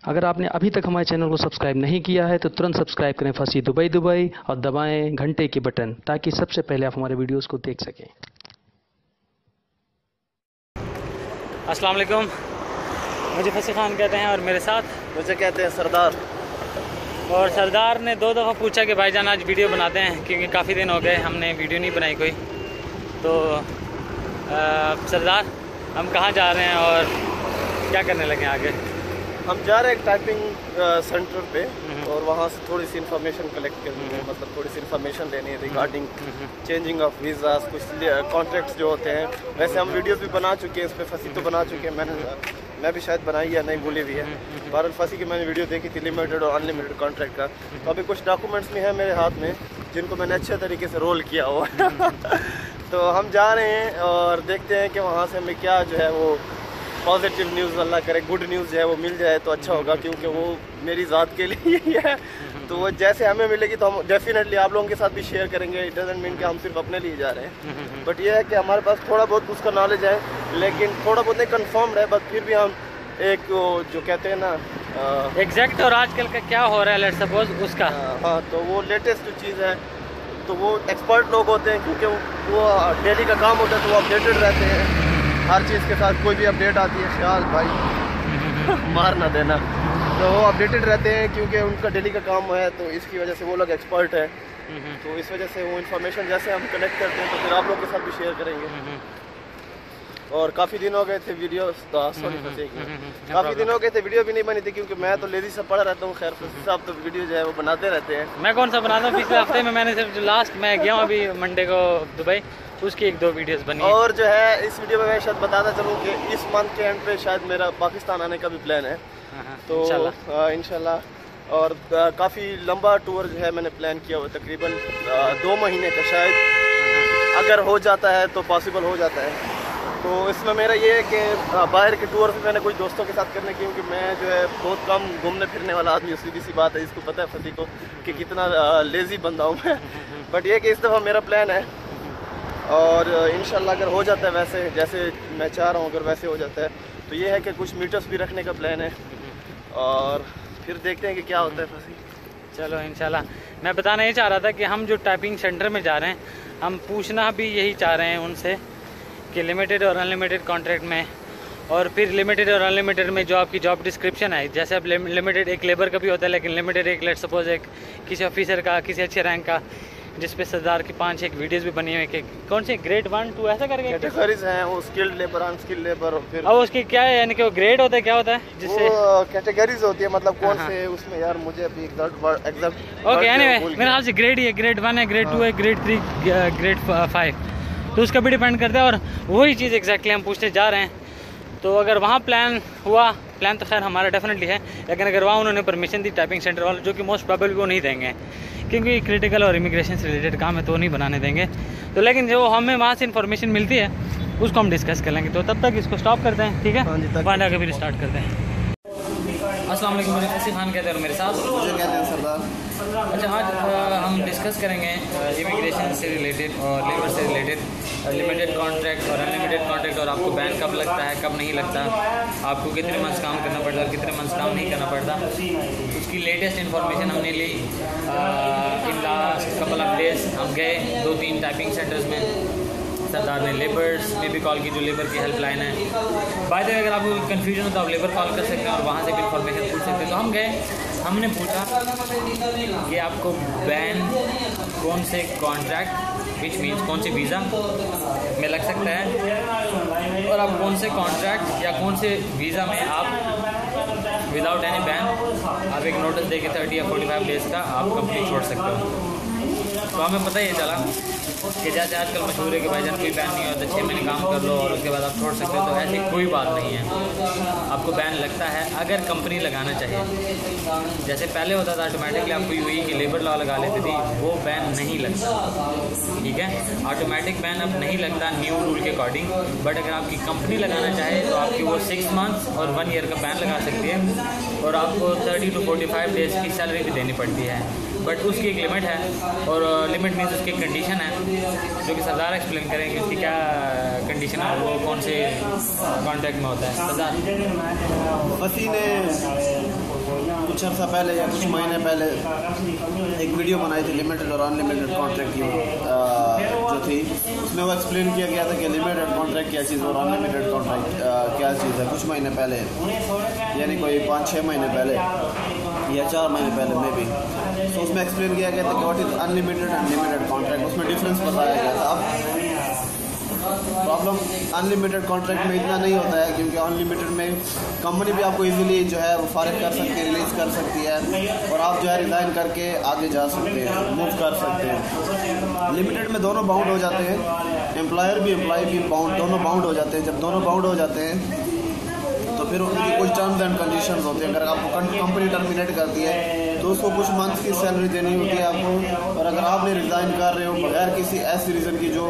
अगर आपने अभी तक हमारे चैनल को सब्सक्राइब नहीं किया है तो तुरंत सब्सक्राइब करें फंसी दुबई दुबई और दबाएं घंटे के बटन ताकि सबसे पहले आप हमारे वीडियोस को देख सकें। अस्सलाम वालेकुम, मुझे फसी खान कहते हैं और मेरे साथ मुझे कहते हैं सरदार। और सरदार ने 2 दफ़ा पूछा कि भाईजान आज वीडियो बनाते हैं, क्योंकि काफ़ी दिन हो गए हमने वीडियो नहीं बनाई कोई। तो सरदार, हम कहाँ जा रहे हैं और क्या करने लगे आगे? हम जा रहे हैं एक टाइपिंग सेंटर पे और वहाँ से थोड़ी सी इन्फॉर्मेशन कलेक्ट करनी है, मतलब थोड़ी सी इन्फॉर्मेशन लेनी है रिगार्डिंग चेंजिंग ऑफ वीज़ास, कुछ कॉन्ट्रैक्ट्स जो होते हैं। वैसे हम वीडियोस भी बना चुके हैं, इस पर फंसी तो बना चुके हैं, मैं भी शायद बनाई या नहीं भूली भी है। बहरहाल फंसी की मैंने वीडियो देखी थी लिमिटेड और अनलिमिटेड कॉन्ट्रैक्ट का। तो अभी कुछ डॉक्यूमेंट्स भी हैं मेरे हाथ में जिनको मैंने अच्छे तरीके से रोल किया हुआ तो हम जा रहे हैं और देखते हैं कि वहाँ से हमें क्या जो है वो पॉजिटिव न्यूज़, अल्लाह करे गुड न्यूज़ जो है वो मिल जाए तो अच्छा होगा, क्योंकि वो मेरी ज़ात के लिए ही है। तो वो जैसे हमें मिलेगी तो हम डेफिनेटली आप लोगों के साथ भी शेयर करेंगे। इट डजंट मीन कि हम सिर्फ अपने लिए जा रहे हैं, बट ये है कि हमारे पास थोड़ा बहुत उसका नॉलेज है, लेकिन थोड़ा बहुत नहीं कन्फर्म्ड है, बट फिर भी हम एक जो कहते हैं ना एग्जैक्ट और आजकल का क्या हो रहा है लेट्स सपोज उसका। हाँ, तो वो लेटेस्ट जो चीज़ है, तो वो एक्सपर्ट लोग होते हैं, क्योंकि वो डेली का काम होता है, तो वो अपडेटेड रहते हैं हर चीज़ के साथ। कोई भी अपडेट आती है, ख्याल भाई मार ना देना, तो वो अपडेटेड रहते हैं क्योंकि उनका डेली का काम है, तो इसकी वजह से वो लोग एक्सपर्ट है। तो इस वजह से वो इन्फॉर्मेशन जैसे हम कलेक्ट करते हैं तो फिर आप लोग के साथ भी शेयर करेंगे। और काफ़ी दिन हो गए थे वीडियो काफ़ी दिन हो गए थे वीडियो भी नहीं बनी थी, क्योंकि मैं तो लेजी से पढ़ा रहता हूँ। खैर फसी साहब तो वीडियो जो है वो बनाते रहते हैं। मैं कौन सा बनाता हूँ? पिछले हफ्ते में मैंने सिर्फ जो लास्ट मैं गया हूँ अभी मंडे को दुबई, उसकी 1-2 वीडियोस बनी है। और जो है इस वीडियो में मैं शायद बताना चलूँ कि इस मंथ के एंड पे शायद मेरा पाकिस्तान आने का भी प्लान है, तो इंशाल्लाह। और काफ़ी लंबा टूर जो है मैंने प्लान किया हुआ, तकरीबन 2 महीने का शायद अगर हो जाता है तो पॉसिबल हो जाता है। तो इसमें मेरा ये है कि बाहर के टूर भी मैंने कुछ दोस्तों के साथ करने की, क्योंकि मैं जो है बहुत कम घूमने फिरने वाला आदमी, सीधी सी बात है, इसको पता है फसी को कि कितना लेज़ी बंदा हूँ मैं। बट ये कि इस दफ़ा मेरा प्लान है और इंशाल्लाह अगर हो जाता है वैसे जैसे मैं चाह रहा हूँ, अगर वैसे हो जाता है तो ये है कि कुछ मीटर्स भी रखने का प्लान है और फिर देखते हैं कि क्या होता है फसी। चलो इंशाल्लाह। मैं बताना ये चाह रहा था कि हम जो टाइपिंग सेंटर में जा रहे हैं, हम पूछना भी यही चाह रहे हैं उनसे कि लिमिटेड और अनलिमिटेड कॉन्ट्रैक्ट में, और फिर लिमिटेड और अनलिमिटेड में जो आपकी जॉब डिस्क्रिप्शन है, जैसे अब लिमिटेड एक लेबर का भी होता है, लेकिन लिमिटेड एक लेट सपोज एक किसी ऑफिसर का, किसी अच्छे रैंक का, जिस पे सरदार की 5-6 वीडियोस भी बनी हुई है कि कौन से ग्रेड 1, 2 ऐसा करके कैटेगरीज हैं, वो स्किल्ड लेबर, अनस्किल्ड लेबर, और फिर अब उसकी क्या है, यानी कि वो ग्रेड होता है, क्या होता है जिससे कैटेगरीज होती है, मतलब कौन से उसमें यार मुझे अभी एग्जैक्ट ओके। एनीवे मेरे ख्याल से ग्रेड ही है, ग्रेड 1 है, ग्रेड 2 है, ग्रेड 3, ग्रेड 5, तो उसका भी डिपेंड करता है। और वही चीज़ एग्जैक्टली हम पूछने जा रहे हैं। तो अगर वहाँ प्लान हुआ, प्लान तो खैर हमारा डेफिनेटली है, लेकिन अगर वहाँ उन्होंने परमिशन दी टाइपिंग सेंटर वाले, जो कि मोस्ट प्रोबेबली वो नहीं देंगे क्योंकि क्रिटिकल और इमिग्रेशन से रिलेटेड काम है, तो नहीं बनाने देंगे। तो लेकिन जो हमें वहाँ से इन्फॉर्मेशन मिलती है उसको हम डिस्कस कर लेंगे। तो तब तक इसको स्टॉप करते हैं, ठीक है? वहाँ जाकर फिर स्टार्ट करते हैं। अस्सलाम वालेकुम, मुझे फसी खान कहते हैं और मेरे साथ मुझे कहते हैं सरदार। अच्छा, आज हम डिस्कस करेंगे इमिग्रेशन से रिलेटेड और लेबर से रिलेटेड, लिमिटेड कॉन्ट्रैक्ट और अनलिमिटेड कॉन्ट्रैक्ट, और आपको बैन कब लगता है, कब नहीं लगता, आपको कितने मंथ्स काम करना पड़ता है और कितने मंथ्स काम नहीं करना पड़ता। उसकी लेटेस्ट इन्फॉर्मेशन हमने ली in last couple of days. हम गए 2-3 टाइपिंग सेंटर्स में, सरदार ने लेबर्स में भी कॉल की, जो लेबर की हेल्पलाइन है। बाय द वे अगर आपको कन्फ्यूजन हो तो आप लेबर कॉल कर सकते हैं और वहाँ से भी इन्फॉर्मेशन पूछ सकते हैं। तो हम गए, हमने पूछा कि आपको बैन कौन से कॉन्ट्रैक्ट विच मीन्स कौन से वीज़ा में लग सकता है, और आप कौन से कॉन्ट्रैक्ट या कौन से वीज़ा में आप विदाउट एनी बैन आप एक नोटिस दे के 30 या 45 डेज़ का आप कंपनी छोड़ सकते हो। तो हमें पता ही चला कि जैसे आजकल मशहूर है कि भाईजान कोई बैन नहीं होता, 6 महीने काम कर लो और उसके बाद आप छोड़ सकते हो, तो ऐसी कोई बात नहीं है। आपको बैन लगता है अगर कंपनी लगाना चाहिए। जैसे पहले होता था ऑटोमेटिकली आपको यूएई की लेबर लॉ लगा लेती थी, वो बैन नहीं लगता, ठीक है? ऑटोमेटिक बैन अब नहीं लगता न्यू रूल के अकॉर्डिंग। बट अगर आपकी कंपनी लगाना चाहे तो आपकी वो 6 मंथ्स और 1 ईयर का बैन लगा सकती है, और आपको 30 to 45 डेज़ की सैलरी भी देनी पड़ती है। बट उसकी एक लिमिट है, और लिमिट मीन्स उसकी कंडीशन है, जो कि सरदार एक्सप्लेन करेंगे उसकी क्या कंडीशन है, वो कौन से कॉन्ट्रैक्ट में होता है। सरदार फसी ने कुछ अर्सा पहले या कुछ महीने पहले एक वीडियो बनाई थी लिमिटेड और अनलिमिटेड कॉन्ट्रैक्ट की जो थी, उसमें वो एक्सप्लेन किया गया था कि लिमिटेड कॉन्ट्रैक्ट क्या चीज़ और अनलिमिटेड कॉन्ट्रैक्ट क्या चीज़ है। कुछ महीने पहले, यानी कोई 5-6 महीने पहले या 4 महीने पहले में भी, तो उसमें एक्सप्लेन किया गया था कि what is unlimited and limited contract. उसमें डिफरेंस बताया गया था। अब प्रॉब्लम अनलिमिटेड कॉन्ट्रैक्ट में इतना नहीं होता है, क्योंकि अनलिमिटेड में कंपनी भी आपको इजीली जो है वो फारिग कर सकती है, रिलीज़ कर सकती है, और आप जो है रिज़ाइन करके आगे जा सकते हैं, मूव कर सकते हैं। लिमिटेड में दोनों बाउंड हो जाते हैं, एम्प्लॉयर भी एम्प्लॉय भी बाउंड, दोनों बाउंड हो जाते हैं। जब दोनों बाउंड हो जाते हैं तो फिर उनकी कुछ टर्म्स एंड कंडीशंस होते हैं। अगर आपको कंपनी टर्मिनेट करती है तो उसको कुछ मंथ की सैलरी देनी होती है आपको, और अगर आपने रिज़ाइन कर रहे हो बगैर किसी ऐसी रीज़न की जो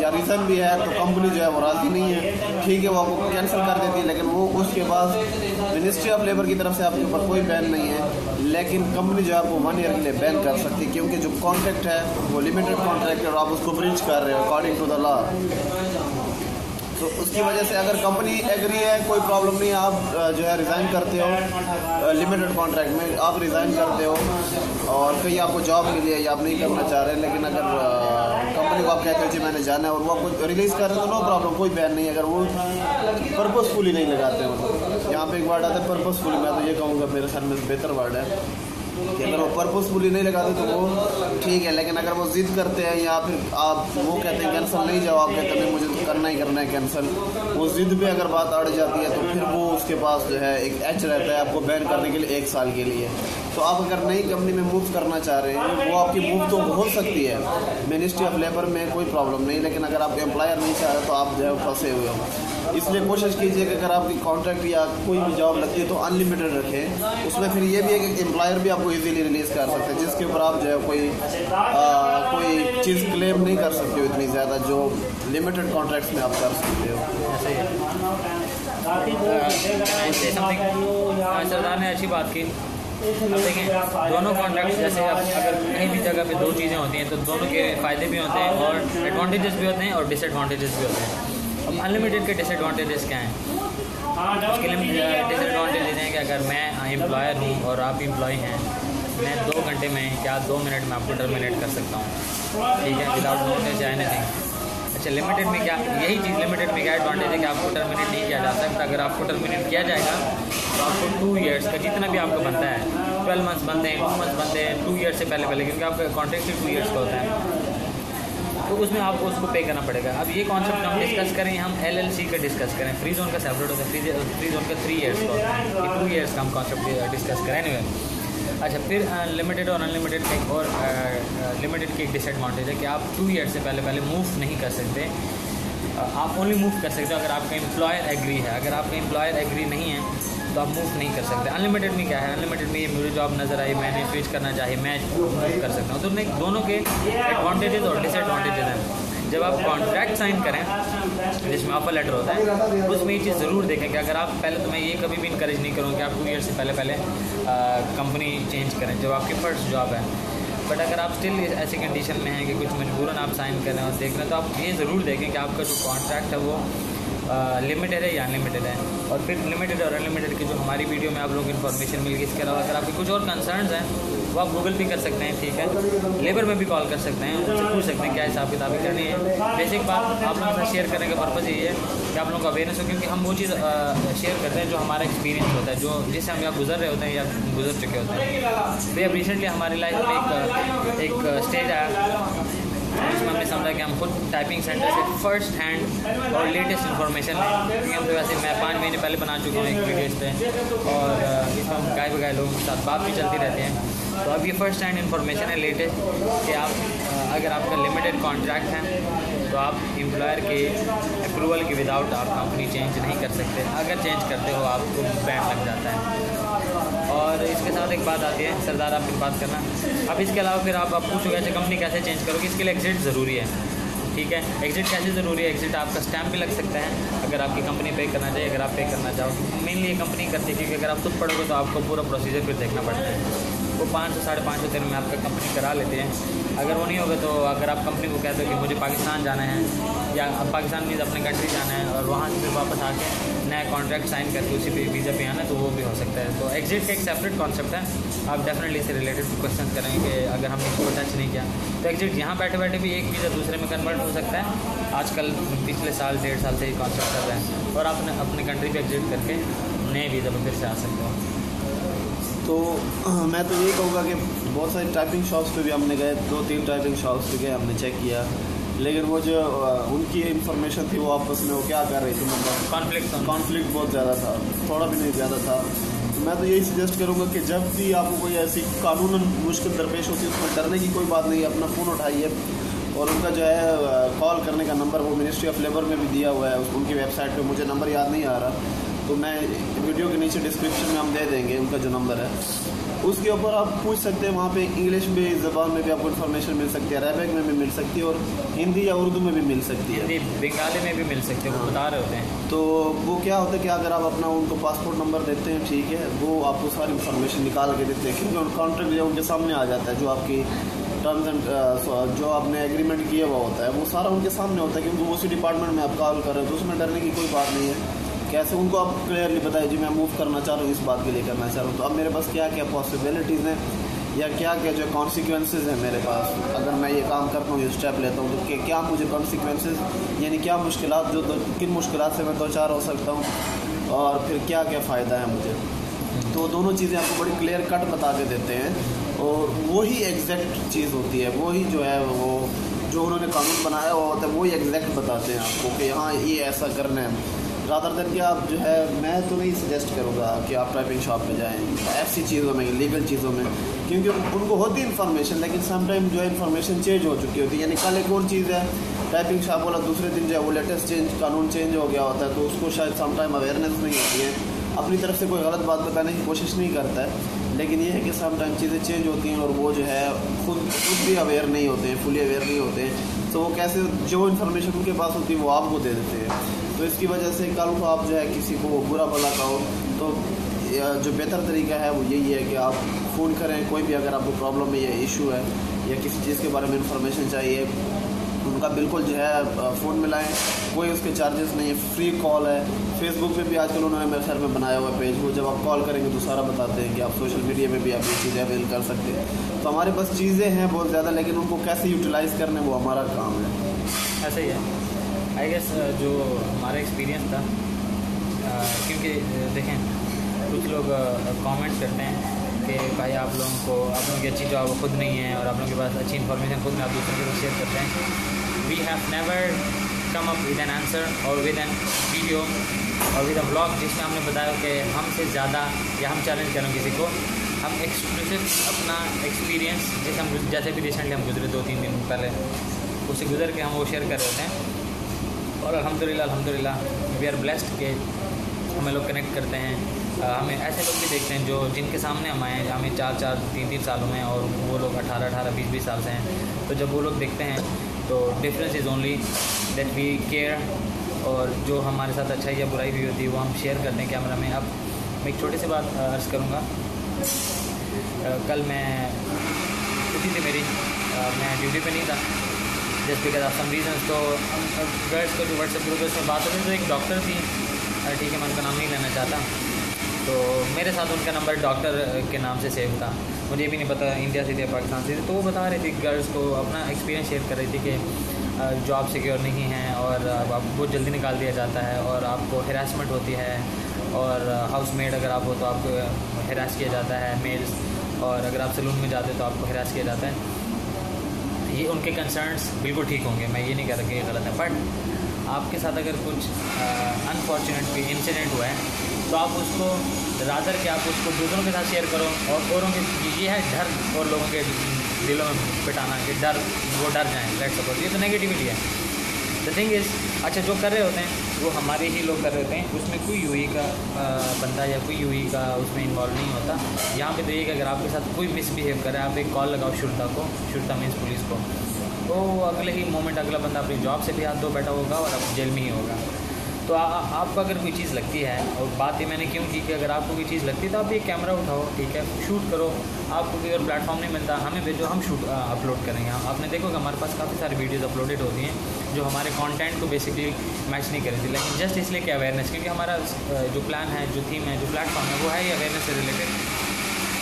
या रीज़न भी है तो कंपनी जो है वो राज़ी नहीं है, ठीक है, वो आपको कैंसिल कर देती है, लेकिन वो उसके बाद मिनिस्ट्री ऑफ लेबर की तरफ से आपके ऊपर कोई बैन नहीं है, लेकिन कंपनी जो है आपको 1 ईयर के लिए बैन कर सकती है, क्योंकि जो कॉन्ट्रैक्ट है वो लिमिटेड कॉन्ट्रैक्ट है और आप उसको ब्रीच कर रहे हो अकॉर्डिंग टू द लॉ। तो उसकी वजह से अगर कंपनी एग्री है कोई प्रॉब्लम नहीं, आप जो है रिज़ाइन करते हो लिमिटेड कॉन्ट्रैक्ट में, आप रिज़ाइन करते हो और कहीं आपको जॉब मिली है या आप नहीं करना चाह रहे हैं, लेकिन अगर कंपनी को आप कहते हो जी मैंने जाना है और वो आपको रिलीज़ कर रहे हैं तो नो प्रॉब्लम, कोई बैन नहीं है। अगर वो पर्पसफुली नहीं लगाते हो, यहाँ पे एक वर्ड आता है पर्पसफुली, मैं तो ये कहूँगा मेरे सर में बेहतर वर्ड है कि अगर वो पर्पसफुली नहीं लगाते तो वो ठीक है, लेकिन अगर वो जिद करते हैं या फिर आप वो कहते हैं कैंसिल नहीं जाओ, आप कहते हैं मुझे तो करना ही करना है कैंसिल, वो जिद पे अगर बात अड़ जाती है तो फिर वो उसके पास जो है एक एच रहता है आपको बैन करने के लिए 1 साल के लिए। तो आप अगर नई कंपनी में मूव करना चाह रहे हैं वो आपकी मूव तो हो सकती है मिनिस्ट्री ऑफ लेबर में, कोई प्रॉब्लम नहीं, लेकिन अगर आप एम्प्लॉयर नहीं चाह रहे तो आप जो है फंसे हुए हो। इसलिए कोशिश कीजिए कि अगर आपकी कॉन्ट्रैक्ट या कोई भी जॉब लगती है तो अनलिमिटेड रखें। उसमें फिर ये भी है कि एम्प्लॉयर भी आपको इजीली रिलीज़ कर सकते हैं, जिसके ऊपर आप जो है कोई चीज़ क्लेम नहीं कर सकते हो इतनी ज़्यादा, जो लिमिटेड कॉन्ट्रैक्ट्स में आप कर सकते हो। सरदार ने अच्छी बात की। अब देखें दोनों कॉन्ट्रैक्ट जैसे अब अगर कहीं भी जगह पे 2 चीज़ें होती हैं तो दोनों के फ़ायदे भी होते हैं और एडवांटेजेस भी होते हैं और डिसएडवांटेजेस भी होते हैं। अब अनलिमिटेड के डिसएडवांटेजेस क्या हैं? उसके लिए डिसएडवांटेजेस हैं कि अगर मैं एम्प्लॉयर हूँ और आप एम्प्लॉय हैं, मैं 2 घंटे में या 2 मिनट में आपको टर्मिनेट कर सकता हूँ, ठीक है, विदाउट नोटिस या एनीथिंग। अच्छा, लिमिटेड में क्या, यही चीज़ लिमिटेड में क्या एडवांटेज है कि आपको टर्मिनेट नहीं किया जा सकता। अगर आपको टर्मिनेट किया जाएगा तो आपको 2 ईयर्स का जितना भी आपका बनता है, 12 मंथ्स बनते हैं, 2 मंथ्स बनते हैं, 2 ईयर्स से पहले क्योंकि आपका कॉन्ट्रैक्ट ही 2 ईयर्स का होता है, तो उसमें आपको उसको पे करना पड़ेगा। अब ये कॉन्सेप्ट हम डिस्कस करें, हम LLC का डिस्कस करें, फ्री जोन का सेपरेट होता है, फ्री जोन का 3 ईयर्स का होता है, ये 2 ईयर्स का हम कॉन्सेप्ट डिस्कस करें एनीवे। अच्छा, फिर लिमिटेड और अनलिमिटेड का एक और लिमिटेड की एक डिसएडवांटेज है कि आप 2 ईयर्स से पहले मूव नहीं कर सकते, आप ओनली मूव कर सकते हो अगर आपका एम्प्लॉयर एग्री है। अगर आपका एम्प्लॉयर एग्री नहीं है तो आप मूव नहीं कर सकते। अनलिमिटेड में क्या है, अनलिमिटेड में ये मुझे जॉब नज़र आई, मैंने स्विच करना चाहिए, मैं मूव कर सकता हूँ। तो दोनों के एडवांटेजेस और डिसएडवांटेजेस हैं। जब आप कॉन्ट्रैक्ट साइन करें जिसमें ऑफर लेटर होता है, उसमें ये चीज़ ज़रूर देखें कि अगर आप पहले, तो मैं ये कभी भी इनकरेज नहीं करूँ कि आप 2 ईयर से पहले कंपनी चेंज करें जब आपकी फर्स्ट जॉब है। बट अगर आप स्टिल ऐसी कंडीशन में हैं कि कुछ मजबूरन आप साइन करें और देख रहे हैं, तो आप ये ज़रूर देखें कि आपका जो कॉन्ट्रैक्ट है वो लिमिटेड है या अनलिमिटेड है। और फिर लिमिटेड और अनलिमिटेड की जो हमारी वीडियो में आप लोगों को इन्फॉर्मेशन मिल गई। इसके अलावा अगर आपके कुछ और कंसर्न्स हैं वो आप गूगल पे कर सकते हैं, ठीक है, लेबर में भी कॉल कर सकते हैं, उनसे पूछ सकते हैं क्या हिसाब किताबी करनी है। बेसिक बात आप लोगों के साथ शेयर करने का पर्पज़ यही है कि आप लोगों को अवेयरनेस हो, क्योंकि हम वो चीज़ शेयर करते हैं जो हमारा एक्सपीरियंस होता है, जो जिससे हम या गुजर रहे होते हैं या गुजर चुके होते हैं। तो अब रिसेंटली हमारी लाइफ में एक स्टेज आया जिसमें हमने समझा कि हम खुद टाइपिंग सेंटर से फर्स्ट हैंड और लेटेस्ट इन्फॉर्मेशन लें, क्योंकि हम तो वैसे मैं 5 महीने पहले बना चुका हूँ एक वीडियो इस पर, और इसमें हम गाय बगाए लोगों के साथ बात भी चलती रहती हैं। तो अब ये फर्स्ट हैंड इन्फॉर्मेशन है लेटेस्ट कि आप अगर आपका लिमिटेड कॉन्ट्रैक्ट है तो आप एम्प्लॉयर के अप्रूवल के विदाउट आप कंपनी चेंज नहीं कर सकते। अगर चेंज करते हो आपको बैन लग जाता है। और इसके साथ एक बात आती है, सरदार आप फिर बात करना। अब इसके अलावा फिर आप पूछोगे अच्छा कंपनी कैसे चेंज करोगे, इसके लिए एग्जिट ज़रूरी है, ठीक है। एग्जिट कैसे ज़रूरी है, एग्जिट आपका स्टैम्प भी लग सकता है अगर आपकी कंपनी पे करना चाहिए, अगर आप पे करना चाहो। मेनली ये कंपनी करती है, क्योंकि अगर आप खुद पढ़ोगे तो आपको पूरा प्रोसीजर फिर देखना पड़ता है। वो 500 से 550 दिन में आपका कंपनी करा लेते हैं। अगर वो नहीं होगा तो अगर आप कंपनी को कहते हो कि मुझे पाकिस्तान जाना है या अब पाकिस्तान में अपने कंट्री जाना है और वहाँ से फिर वापस आके नया कॉन्ट्रैक्ट साइन करके उसी पे वीज़ा पे आना, तो वो भी हो सकता है। तो एग्जिट का एक सेपरेट कॉन्सेप्ट है, आप डेफिनेटली इससे रिलेटेड क्वेश्चन करेंगे कि अगर हमने इसको टच नहीं किया तो एग्जिट यहाँ बैठे बैठे भी एक वीज़ा दूसरे में कन्वर्ट हो सकता है। आजकल पिछले साल 1.5 साल से ये कॉन्सेप्ट कर रहे हैं और आप अपने कंट्री पे एग्जिट करके नए वीज़ा पर फिर से आ सकते हो। तो मैं तो यही कहूँगा कि बहुत सारी टाइपिंग शॉप्स पे भी हमने गए, 2-3 टाइपिंग शॉप्स पे गए, हमने चेक किया, लेकिन वो जो उनकी इंफॉर्मेशन थी वो आपस में वो क्या कर रही थी, मतलब कॉन्फ्लिक्ट बहुत ज़्यादा था, थोड़ा भी नहीं ज़्यादा था। तो मैं तो यही सजेस्ट करूँगा कि जब भी आपको कोई ऐसी कानूनन मुश्किल दरपेश होती है उसमें डरने की कोई बात नहीं, अपना फ़ोन उठाइए और उनका जो है कॉल करने का नंबर वो मिनिस्ट्री ऑफ लेबर में भी दिया हुआ है उनकी वेबसाइट पे, मुझे नंबर याद नहीं आ रहा, तो मैं वीडियो के नीचे डिस्क्रिप्शन में हम दे देंगे उनका जो नंबर है, उसके ऊपर आप पूछ सकते हैं। वहाँ पे इंग्लिश में ज़बान में भी आपको इन्फॉर्मेशन मिल सकती है, अरबिक में भी मिल सकती है और हिंदी या उर्दू में भी मिल सकती है, बंगाली में भी मिल सकती है, वो बता रहे होते हैं। तो वो क्या होता है कि अगर आप अपना उनको पासपोर्ट नंबर देते हैं, ठीक है, वो आपको सारी इन्फॉर्मेशन निकाल के देते हैं, क्योंकि कॉन्ट्रैक्ट जो उनके सामने आ जाता है, जो आपकी टर्म्स एंड जो आपने एग्रीमेंट किया हुआ होता है वो सारा उनके सामने होता है, क्योंकि वो उसी डिपार्टमेंट में आप कॉल कर रहे हैं, तो उसमें डरने की कोई बात नहीं है। कैसे उनको आप क्लियरली बताइए जी मैं मूव करना चाह रहा हूँ, इस बात के लिए करना चाह रहा हूँ, तो अब मेरे पास क्या क्या पॉसिबिलिटीज़ हैं या क्या क्या जो कॉन्सिक्वेंसेज हैं मेरे पास, अगर मैं ये काम करता हूँ, ये स्टेप लेता हूँ, तो क्या मुझे कॉन्सिक्वेंसेज यानी क्या मुश्किलात जो किन मुश्किलात से मैं दो चार हो सकता हूँ और फिर क्या क्या फ़ायदा है मुझे, तो दोनों चीज़ें आपको बड़ी क्लियर कट बता के देते हैं और वही एग्जैक्ट चीज़ होती है, वही जो है वो जो उन्होंने कानून बनाया हुआ होता है वही एग्जैक्ट बताते हैं आपको कि हाँ ये ऐसा करना है। रादर देन कि आप जो है, मैं तो नहीं सजेस्ट करूँगा कि आप टाइपिंग शॉप पे जाएं ऐसी चीज़ों में, लीगल चीज़ों में, क्योंकि उनको होती है इन्फॉर्मेशन, लेकिन समटाइम जो है इन्फॉर्मेशन चेंज हो चुकी होती है। यानी कल एक और चीज़ है, टाइपिंग शॉप वाला दूसरे दिन जो है वो लेटेस्ट कानून चेंज हो गया होता है, तो उसको शायद समटाइम अवेयरनेस नहीं होती है, अपनी तरफ से कोई गलत बात बताने की कोशिश नहीं करता है, लेकिन ये है कि समटाइम चीज़ें चेंज होती हैं और वो जो है खुद भी अवेयर नहीं होते हैं, फुली अवेयर नहीं होते हैं, तो वो कैसे जो इन्फॉर्मेशन उनके पास होती है वो आपको दे देते हैं। तो इसकी वजह से कल को आप जो है किसी को बुरा भला कहो तो जो बेहतर तरीका है वो यही है कि आप फ़ोन करें, कोई भी अगर आपको प्रॉब्लम है या इशू है या किसी चीज़ के बारे में इंफॉर्मेशन चाहिए, उनका बिल्कुल जो है फ़ोन मिलाएं, कोई उसके चार्जेस नहीं है, फ्री कॉल है। फेसबुक पे भी आजकल उन्होंने मेरे ख्याल में बनाया हुआ पेज, वो जब आप कॉल करेंगे तो सारा बताते हैं कि आप सोशल मीडिया में भी आप ये चीज़ें अवेल कर सकते हैं। तो हमारे पास चीज़ें हैं बहुत ज़्यादा, लेकिन उनको कैसे यूटिलाइज़ करने वो हमारा काम है। ऐसा ही है आई गेस जो हमारा एक्सपीरियंस था, क्योंकि देखें कुछ लोग कमेंट करते हैं कि भाई आप लोगों की अच्छी जॉब खुद नहीं है और आप लोगों के पास अच्छी इन्फॉर्मेशन खुद में आप दूसरों के साथ शेयर करते हैं। We have never come up with an answer और विद एन वीडियो और विद अ ब्लॉग जिसमें हमने बताया कि हमसे ज़्यादा या हम चैलेंज करें किसी को, हम एक्सक्लूसिव अपना एक्सपीरियंस जैसे भी रिसेंटली हम गुजरे 2-3 दिन पहले उससे गुजर के हम वो शेयर कर रहे होते हैं। और अल्हम्दुलिल्लाह वी आर ब्लेस्ड कि हमें लोग कनेक्ट करते हैं, हमें ऐसे लोग भी देखते हैं जो जिनके सामने हम आए, हमें 4-4, 3-3 साल हुए हैं और वो लोग 18-18, 20-20 साल से हैं। तो जब वो लोग देखते हैं तो difference is only that we care, और जो हमारे साथ अच्छाई या बुराई भी होती है वो हम शेयर करते हैं कैमरा में। अब मैं एक छोटी सी बात अर्ज़ करूँगा। कल मैं छुट्टी थी मेरी, मैं ड्यूटी पे नहीं था just because of some reason. तो गर्ल्स को जो व्हाट्सएप ग्रुप है उसमें बात होती है, तो एक डॉक्टर थी, ठीक है मैं उनका नाम नहीं लेना चाहता, तो मेरे साथ उनका नंबर डॉक्टर के नाम से सेव था, मुझे भी नहीं पता इंडिया से थी या पाकिस्तान से थी। तो वो बता रही थी गर्ल्स को अपना एक्सपीरियंस शेयर कर रही थी कि जॉब सिक्योर नहीं है और आप बहुत जल्दी निकाल दिया जाता है और आपको हिरासमेंट होती है, और हाउस मेड अगर आप हो तो आपको हिरास किया जाता है मेल्स, और अगर आप सैलून में जाते तो आपको हिरास किया जाता है। ये उनके कंसर्न्स बिल्कुल ठीक होंगे, मैं ये नहीं कह रहा कि ये गलत है, बट आपके साथ अगर कुछ अनफॉर्चुनेट इंसिडेंट हुआ है तो आप उसको रादर कि आप उसको दूसरों के साथ शेयर करो, और औरों के ये है डर और लोगों के दिलों में पिटाना कि वो डर जाएँ, लेट्स सपोज, ये तो नेगेटिविटी है। द थिंग इज़ अच्छा जो कर रहे होते हैं वो हमारे ही लोग कर रहे होते हैं, उसमें कोई यूई का बंदा या कोई यूई का उसमें इन्वॉल्व नहीं होता। यहाँ पे तो ये कि अगर आपके साथ कोई मिसबिहेव करे, आप एक कॉल लगाओ शुरता मीन्स पुलिस को, तो अगले ही मोमेंट अगला बंदा अपनी जॉब से भी हाथ धो बैठा होगा और अब जेल में ही होगा। तो आपको अगर कोई चीज़ लगती है, और बात ये मैंने क्यों की कि अगर आपको कोई चीज़ लगती है तो आप ये कैमरा उठाओ, ठीक है, शूट करो। आपको कोई और प्लेटफॉर्म नहीं मिलता, हमें भेजो, हम शूट अपलोड करेंगे। आपने देखोगे हमारे पास काफ़ी सारी वीडियोज़ अपलोडेड होती हैं जो हमारे कंटेंट को बेसिकली मैच नहीं कर रही थी, लेकिन जस्ट इसलिए कि अवेयरनेस, क्योंकि हमारा जो प्लान है, जो थीम है, जो प्लेटफॉर्म है, वो है ही अवेयरनेस से रिलेटेड।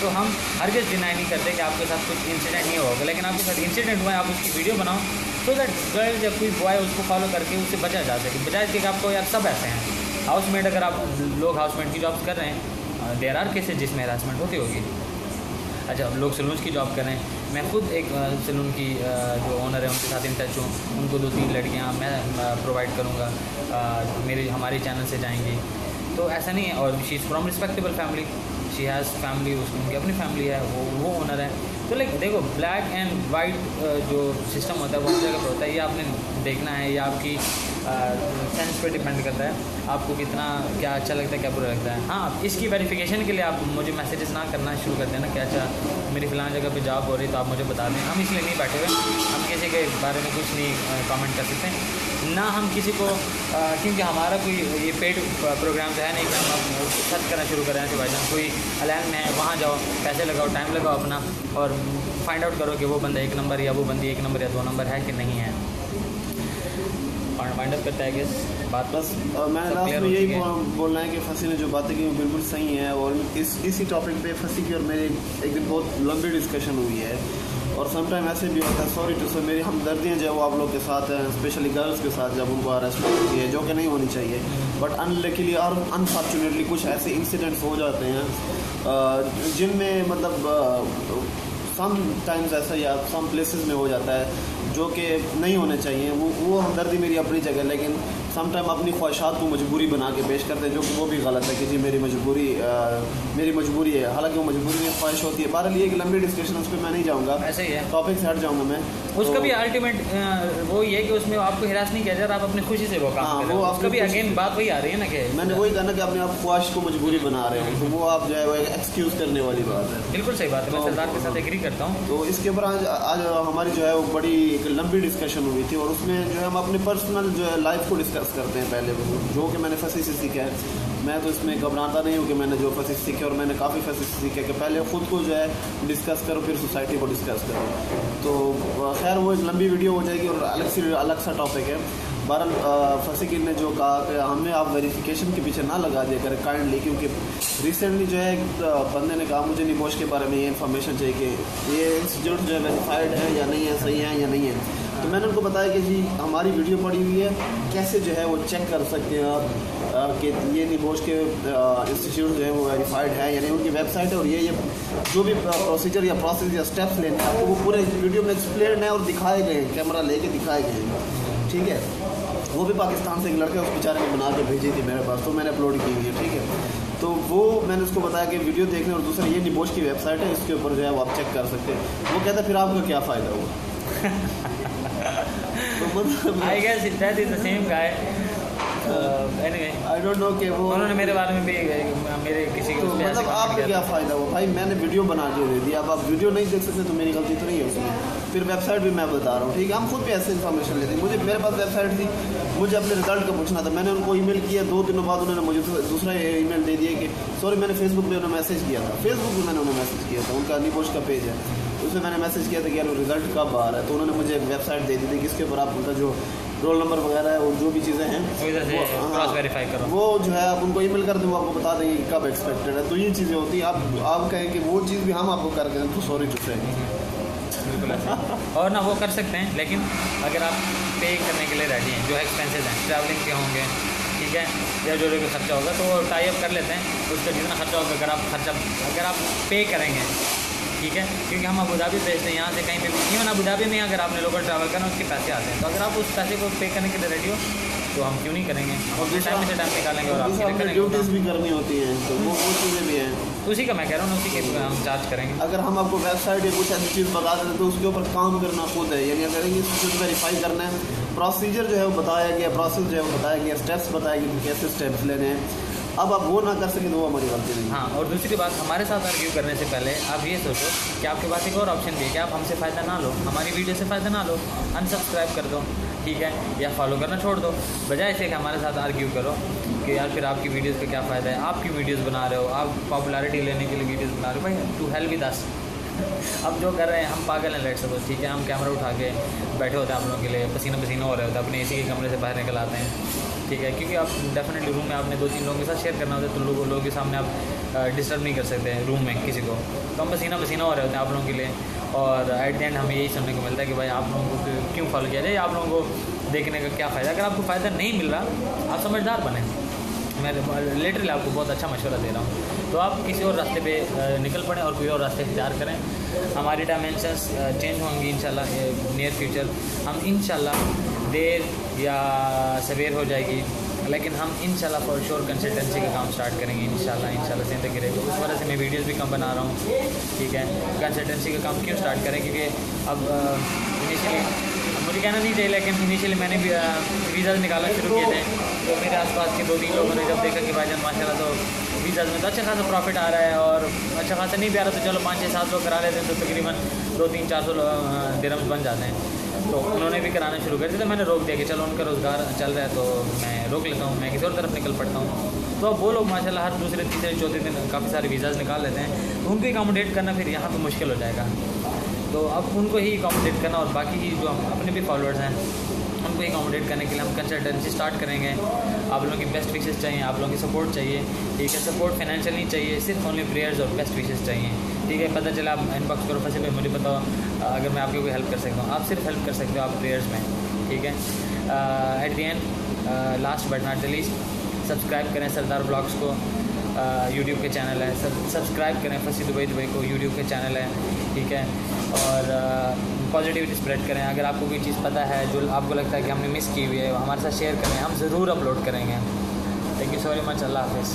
तो हम हर चीज़ डिनाई नहीं करते कि आपके साथ कुछ इंसिडेंट नहीं होगा, लेकिन आपके साथ इंसिडेंट हुआ है, आप उसकी वीडियो बनाओ सो दैट गर्ल जब कोई बॉय उसको फॉलो करके उससे बचा जा सके, बजाय कि आपको यार सब ऐसे हैं। हाउसमेट, अगर आप लोग हाउसमेट की जॉब कर रहे हैं, देयर आर केसेस जिसमें हरासमेंट होती होगी। अच्छा, लोग सैलून की जॉब कर रहे हैं, मैं खुद एक सैलून की जो ओनर है उनके साथ इन टच हूँ, उनको 2-3 लड़कियाँ मैं प्रोवाइड करूँगा, हमारे चैनल से जाएंगी। तो ऐसा नहीं है। और she is from respectable family, she has family, उनकी अपनी फैमिली है, वो ओनर है। तो लाइक देखो, ब्लैक एंड वाइट जो सिस्टम होता है वो हर जगह पर होता है, ये आपने देखना है, ये आपकी सेंस पे डिपेंड करता है, आपको कितना क्या अच्छा लगता है, क्या बुरा लगता है। हाँ, इसकी वेरिफिकेशन के लिए आप मुझे मैसेजेस ना करना शुरू कर देना कि अच्छा मेरी फ़लाँ जगह पे जॉब हो रही, तो आप मुझे बता दें। हम इसलिए नहीं बैठे हुए, हम किसी के बारे में कुछ नहीं कमेंट कर सकते, ना हम किसी को क्योंकि हमारा कोई ये पेड प्रोग्राम तो है नहीं कि हम सर्च करना शुरू करें कि भाईजान कोई अलैन में है, वहाँ जाओ, पैसे लगाओ, टाइम लगाओ अपना, और फाइंड आउट करो कि वो बंदा 1 नंबर या वो बंदी 1 नंबर या 2 नंबर है कि नहीं है। माइंड अप करता है कि बात बस मैंने लास्ट में यही बोलना है कि फंसी ने जो बातें की वो बिल्कुल सही है, और इसी टॉपिक पे फंसी की और मेरी एक दिन बहुत लंबी डिस्कशन हुई है। और समटाइम ऐसे भी होता है, सॉरी टू से, मेरी हमदर्दियाँ जो वो आप लोग के साथ हैं, स्पेशली गर्ल्स के साथ, जब उनको हरासमेंट होती है जो कि नहीं होनी चाहिए, बट अनलकीली और अनफॉर्चुनेटली कुछ ऐसे इंसिडेंट्स हो जाते हैं जिनमें मतलब सम टाइम्स ऐसा या सम प्लेसेस में हो जाता है जो कि नहीं होने चाहिए। वो हमदर्दी मेरी अपनी जगह, लेकिन सम टाइम अपनी ख्वाहिशात को मजबूरी बना के पेश करते हैं, जो कि वो भी गलत है कि जी मेरी मजबूरी है, हालांकि वो मजबूरी में ख्वाहिश होती है। बहरहाल ये एक लंबी डिस्कशन, उस पर मैं नहीं जाऊँगा, ऐसे ही है, टॉपिक से हट जाऊँगा मैं। उसका भी अल्टीमेट वो ये है कि उसमें आपको हिरास नहीं किया जा रहा, आप अपनी खुशी से वो काम कर रहे हो। उसका भी अगेन बात वही आ रही है ना कि मैंने वही कहा ना कि अपने आप ख्वाहिश को मजबूरी बना रहे हो, तो वो आप जो है वो एक्सक्यूज़ करने वाली बात है। बिल्कुल सही बात है, मैं सरदार के साथ एग्री करता हूँ। तो इसके ऊपर आज हमारी जो है वो बड़ी एक लंबी डिस्कशन हुई थी, और उसमें जो है हम अपने पर्सनल जो है लाइफ को डिस्कस करते हैं पहले, जो कि मैंने फंसी से सीखा है। मैं तो इसमें घबराता नहीं हूँ कि मैंने जो फंसी सीखे, और मैंने काफ़ी फंसी से सीखा कि पहले ख़ुद को जो है डिस्कस करो, फिर सोसाइटी को डिस्कस करो। तो खैर वो एक लंबी वीडियो हो जाएगी और अलग सा टॉपिक है। बहरहाल फंसी ने जो कहा कि हमें आप वेरिफिकेशन के पीछे ना लगा दिया करें काइंडली, क्योंकि रिसेंटली जो है बंदे ने कहा मुझे निबोश के बारे में ये इन्फॉर्मेशन चाहिए कि ये इंस्टीट्यूट जो है वेरीफाइड है या नहीं है, सही है या नहीं है। तो मैंने उनको बताया कि जी हमारी वीडियो पड़ी हुई है, कैसे जो है वो चेक कर सकते हैं आप कि ये निबोश के इंस्टीट्यूट जो है वो वेरीफाइड है या नहीं। उनकी वेबसाइट है, और ये जो भी प्रोसीजर या प्रोसेस या स्टेप्स लेने हैं आपको वो पूरे वीडियो में एक्सप्लेन है और दिखाए गए हैं, कैमरा लेके दिखाए गए हैं, ठीक है। वो भी पाकिस्तान से एक लड़का उस बेचारे ने बना के भेजी थी मेरे पास, तो मैंने अपलोड की हुई है, ठीक है। तो वो मैंने उसको बताया कि वीडियो देखने, और दूसरा ये निबोश की वेबसाइट है, इसके ऊपर जो है वो आप चेक कर सकते हैं। वो कहता है फिर आपका क्या फ़ायदा हुआ? तो मतलब I guess that is the same guy. Anyway I don't know कि वो उन्होंने मेरे बारे में भी मेरे किसी को तो मतलब आपका क्या फ़ायदा हुआ भाई? मैंने वीडियो बना के दे दी, अब आप वीडियो नहीं देख सकते तो मेरी गलती तो नहीं है उसमें। फिर वेबसाइट भी मैं बता रहा हूँ, ठीक है। हम खुद भी ऐसे इन्फॉर्मेशन लेते हैं। मेरे पास वेबसाइट थी, मुझे अपने रिजल्ट का पूछना था, मैंने उनको ईमेल किया, 2 दिनों बाद उन्होंने मुझे दूसरा ईमेल दे दिया कि सॉरी, मैंने फेसबुक पे उन्हें मैसेज किया था, फेसबुक पे मैंने उन्हें मैसेज किया था, उनका निबोश का पेज है, उसमें मैंने मैसेज किया था कि यार रिजल्ट कब आ रहा है। तो उन्होंने मुझे एक वेबसाइट दे दी थी जिसके ऊपर आप उनका जो रोल नंबर वगैरह है और जो भी चीज़ें हैं क्रॉस वेरीफाई करो, वो जो है आप उनको ईमेल कर दें, वो आपको बता देंगे कि कब एक्सपेक्टेड है। तो ये चीज़ें होती हैं। आप कहें कि वो चीज़ भी हम आपको कर दें तो सॉरी टू से। बिल्कुल और ना वो कर सकते हैं, लेकिन अगर आप पे करने के लिए रेडी हैं, जो एक्सपेंसेस हैं ट्रैवलिंग के होंगे, ठीक है, या जो भी खर्चा होगा तो वो टाई अप कर लेते हैं। उसका जितना खर्चा होगा अगर आप पे करेंगे, ठीक है, क्योंकि हम अबू धाबी भेजते हैं यहाँ से कहीं पे भी, इवन अबू धाबी में अगर आपने लोकल ट्रैवल करना उसके पैसे आते हैं, तो अगर आप उस पैसे को पे करने के लिए रेडी हो तो हम क्यों नहीं करेंगे, और जिस टाइम से टाइम निकालेंगे और आपके लिए करेंगे। ड्यूटीज़ भी करनी होती हैं, तो वो चीज़ें भी हैं, उसी का मैं कह रहा हूँ, उसी के हम चार्ज करेंगे। अगर हम आपको वेबसाइट या कुछ ऐसी चीज़ बता दें तो उसके ऊपर काम करना खुद है, यानी अगर ये वेरीफाई करना है, प्रोसीजर जो है वो बताया गया, प्रोसेस जो है वो बताया गया, स्टेप्स बताए गए कैसे स्टेप्स लेने हैं। अब आप वो ना कर सकें तो वो हमारी गलती नहीं। हाँ, और दूसरी बात, हमारे साथ आर्ग्यू करने से पहले आप ये सोचो कि आपके पास एक और ऑप्शन भी है कि आप हमसे फ़ायदा ना लो, हमारी वीडियो से फ़ायदा ना लो, अनसब्सक्राइब कर दो, ठीक है, या फॉलो करना छोड़ दो, बजाय ऐसे कि हमारे साथ आर्ग्यू करो कि यार फिर आपकी वीडियोज़ का क्या फ़ायदा है, आपकी वीडियोज़ बना रहे हो, आप पॉपुलैरिटी लेने के लिए वीडियोज़ बना रहे हो, भाई टू हेल्प विद अस। अब जो कर रहे हैं हम पागल हैं, लेट सपोज, ठीक है, हम कैमरा उठा के बैठे होते हैं आप लोगों के लिए, पसीना पसीना हो रहे होते हैं, अपने एसी के कमरे से बाहर निकल आते हैं, ठीक है, क्योंकि आप डेफिनेटली रूम में आपने 2-3 लोगों के साथ शेयर करना होता है, तो लोगों के सामने आप डिस्टर्ब नहीं कर सकते हैं रूम में किसी को, तो हम पसीना पसीना हो रहे होते हैं आप लोगों के लिए, और एट द एंड हमें यही सुनने को मिलता है कि भाई आप लोगों को क्यों फॉलो किया जाए, आप लोगों को देखने का क्या फ़ायदा। अगर आपको फ़ायदा नहीं मिल रहा, आप समझदार बने, मैं लिटरली आपको बहुत अच्छा मशवरा दे रहा हूँ, तो आप किसी और रास्ते पे निकल पड़ें और कोई और रास्ते इख्तियार करें। हमारी डायमेंशंस चेंज होंगी इंशाल्लाह नियर फ्यूचर, हम इंशाल्लाह देर या सवेर हो जाएगी, लेकिन हम इंशाल्लाह फॉर श्योर कंसल्टेंसी का काम स्टार्ट करेंगे इंशाल्लाह ज़िंदगी रहेगी। उस वजह से मैं वीडियोस भी कम बना रहा हूँ, ठीक है। कंसल्टेंसी का काम क्यों स्टार्ट करें, क्योंकि अब इनिशियली मुझे कहना नहीं चाहिए, लेकिन इनिशियली मैंने भी वीज़ाज़ निकालना शुरू किए थे, तो मेरे आसपास के 2-3 लोगों ने जब देखा कि भाईजान माशाल्लाह तो वीज़ाज़ में तो अच्छा खासा प्रॉफिट आ रहा है, और अच्छा खासा नहीं भी आ रहा तो चलो 5-6-7 लोग करा लेते हैं, तो तकरीबन 200-400 दिरहम्स बन जाते हैं, तो उन्होंने भी कराना शुरू कर दिया। तो मैंने रोक दिया कि चलो उनका रोज़गार चल रहा है तो मैं रोक लेता हूँ, मैं किसी और तरफ निकल पड़ता हूँ। तो अब वो लोग माशाल्लाह हर दूसरे तीसरे चौथे दिन काफ़ी सारे वीज़ाज़ निकाल लेते हैं, तो उनको अकोमोडेट करना फिर यहाँ पर मुश्किल हो जाएगा, तो अब उनको ही अकोमोडेट करना, और बाकी ही जो हम अपने भी फॉलोअर्स हैं उनको ही अकोमोडेट करने के लिए हम कंसल्टेंसी स्टार्ट करेंगे। आप लोगों की बेस्ट विशेज़ चाहिए, आप लोगों की सपोर्ट चाहिए, ठीक है, सपोर्ट फाइनेंशियल नहीं चाहिए, सिर्फ ओनली प्रेयर्स और बेस्ट विशेज़ चाहिए, ठीक है। पता चला आप इनबॉक्स करो फंसे पे, मुझे बताओ अगर मैं आपकी कोई हेल्प कर सकता हूँ, आप सिर्फ हेल्प कर सकते हो आप प्रेयर्स में, ठीक है। At the end last but not the least, subscribe करें सरदार ब्लॉग्स को, यूट्यूब के चैनल है, सब्सक्राइब करें फसी दुबई को, यूट्यूब के चैनल है, ठीक है, और पॉजिटिविटी स्प्रेड करें। अगर आपको कोई चीज़ पता है जो आपको लगता है कि हमने मिस की हुई है, हमारे साथ शेयर करें, हम ज़रूर अपलोड करेंगे। Thank you so very much, अल्लाह हाफ़िज़।